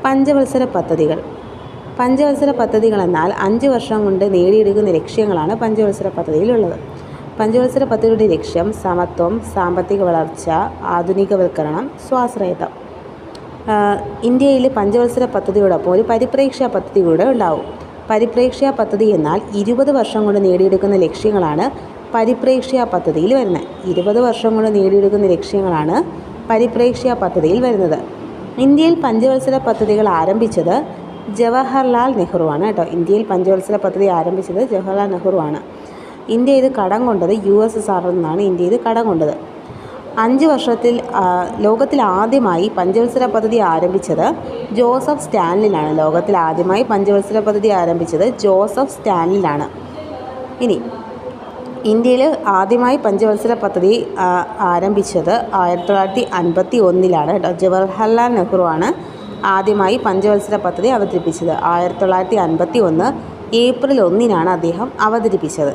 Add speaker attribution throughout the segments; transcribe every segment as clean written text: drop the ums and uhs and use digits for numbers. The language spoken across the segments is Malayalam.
Speaker 1: പഞ്ചവത്സര പദ്ധതികൾ. പഞ്ചവത്സര പദ്ധതികൾ എന്നാൽ 5 വർഷം കൊണ്ട് നേടിയെടുക്കുന്ന ലക്ഷ്യങ്ങളാണ് പഞ്ചവത്സര പദ്ധതിയിലുള്ളത്. പഞ്ചവത്സര പദ്ധതിയുടെ ലക്ഷ്യം സമത്വം, സാമ്പത്തിക വളർച്ച, ആധുനികവൽക്കരണം, സ്വാശ്രയത്വം. ഇന്ത്യയിൽ പഞ്ചവത്സര പദ്ധതിയോടൊപ്പം ഒരു പരിപ്രേക്ഷ്യ പദ്ധതി കൂടെ ഉണ്ടാവും. പരിപ്രേക്ഷ്യ പദ്ധതി എന്നാൽ 20 വർഷം കൊണ്ട് നേടിയെടുക്കുന്ന ലക്ഷ്യങ്ങളാണ് പരിപ്രേക്ഷ്യ പദ്ധതിയിൽ വരുന്നത്. 20 വർഷം കൊണ്ട് നേടിയെടുക്കുന്ന ലക്ഷ്യങ്ങളാണ് പരിപ്രേക്ഷ്യ പദ്ധതിയിൽ വരുന്നത്. ഇന്ത്യയിൽ പഞ്ചവത്സര പദ്ധതികൾ ആരംഭിച്ചത് ജവഹർലാൽ നെഹ്റുവാണ് കേട്ടോ. ഇന്ത്യയിൽ പഞ്ചവത്സര പദ്ധതി ആരംഭിച്ചത് ജവഹർലാൽ നെഹ്റുവാണ്. ഇന്ത്യ ഇത് കടം കൊണ്ടത് USSR നിന്നാണ് ഇന്ത്യ ഇത് കടം കൊണ്ടത്. 5 വർഷത്തിൽ ലോകത്തിൽ ആദ്യമായി പഞ്ചവത്സര പദ്ധതി ആരംഭിച്ചത് ജോസഫ് സ്റ്റാലിനാണ്. ലോകത്തിൽ ആദ്യമായി പഞ്ചവത്സര പദ്ധതി ആരംഭിച്ചത് ജോസഫ് സ്റ്റാലിനാണ്. ഇനി ഇന്ത്യയിൽ ആദ്യമായി പഞ്ചവത്സര പദ്ധതി ആരംഭിച്ചത് 1951 കേട്ടോ. ജവഹർലാൽ നെഹ്റുവാണ് ആദ്യമായി പഞ്ചവത്സര പദ്ധതി അവതരിപ്പിച്ചത്. 1951 ഏപ്രിൽ 1 അദ്ദേഹം അവതരിപ്പിച്ചത്.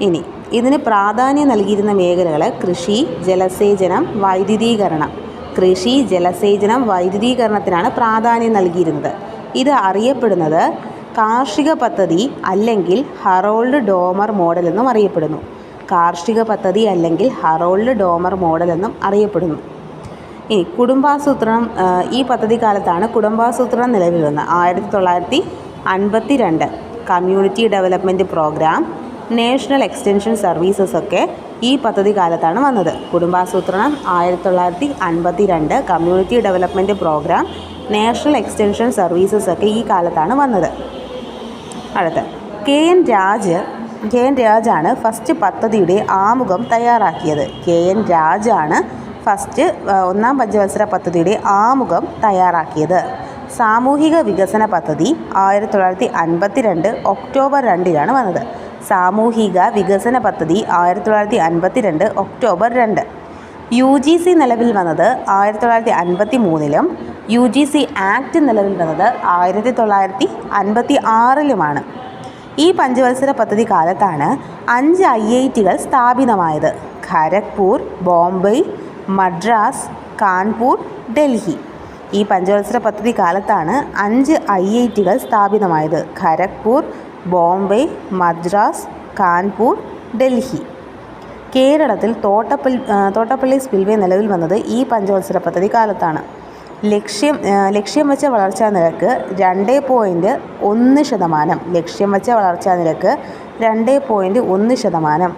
Speaker 1: ഇനി ഇതിന് പ്രാധാന്യം നൽകിയിരുന്ന മേഖലകൾ കൃഷി, ജലസേചനം, വൈദ്യുതീകരണം. കൃഷി, ജലസേചനം, വൈദ്യുതീകരണത്തിനാണ് പ്രാധാന്യം നൽകിയിരുന്നത്. ഇത് അറിയപ്പെടുന്നത് കാർഷിക പദ്ധതി അല്ലെങ്കിൽ ഹറോൾഡ് ഡോമർ മോഡൽ എന്നും അറിയപ്പെടുന്നു. കാർഷിക പദ്ധതി അല്ലെങ്കിൽ ഹറോൾഡ് ഡോമർ മോഡൽ എന്നും അറിയപ്പെടുന്നു. ഇനി കുടുംബാസൂത്രണം. ഈ പദ്ധതി കാലത്താണ് കുടുംബാസൂത്രണം നിലവിൽ വന്നത്. 1952 community development programme, national extension services ഒക്കെ ഈ പദ്ധതി കാലത്താണ് വന്നത്. കുടുംബാസൂത്രണം 1952, community development programme, national extension services ഒക്കെ ഈ കാലത്താണ് വന്നത്. അടുത്ത KN രാജാണ് ഫസ്റ്റ് പദ്ധതിയുടെ ആമുഖം തയ്യാറാക്കിയത്. KN രാജാണ് ഫസ്റ്റ് 1ാം പഞ്ചവത്സര പദ്ധതിയുടെ ആമുഖം തയ്യാറാക്കിയത്. സാമൂഹിക വികസന പദ്ധതി 1952 ഒക്ടോബർ 2 വന്നത്. സാമൂഹിക വികസന പദ്ധതി 1952 ഒക്ടോബർ 2. UGC നിലവിൽ വന്നത് 1953 UGC ആക്ട് നിലവിൽ വന്നത് 1956 ഈ പഞ്ചവത്സര പദ്ധതി കാലത്താണ് 5 IITകൾ സ്ഥാപിതമായത്. ഖരഗ്പൂർ, ബോംബെ, മദ്രാസ്, കാൺപൂർ, ഡൽഹി. ഈ പഞ്ചവത്സര പദ്ധതി കാലത്താണ് 5 IITകൾ സ്ഥാപിതമായത്. ഖരഗ്പൂർ, ബോംബെ, മദ്രാസ്, കാൺപൂർ, ഡൽഹി. കേരളത്തിൽ തോട്ടപ്പള്ളി സ്പിൽവേ നിലവിൽ വന്നത് ഈ പഞ്ചവത്സര പദ്ധതി കാലത്താണ്. ലക്ഷ്യം വെച്ച വളർച്ചാ നിരക്ക് 2.1%. ലക്ഷ്യം വെച്ച വളർച്ചാ നിരക്ക് 2.1%.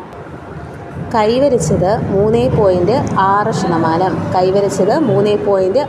Speaker 1: കൈവരിച്ചത് 3.6%. കൈവരിച്ചത് 3.6%.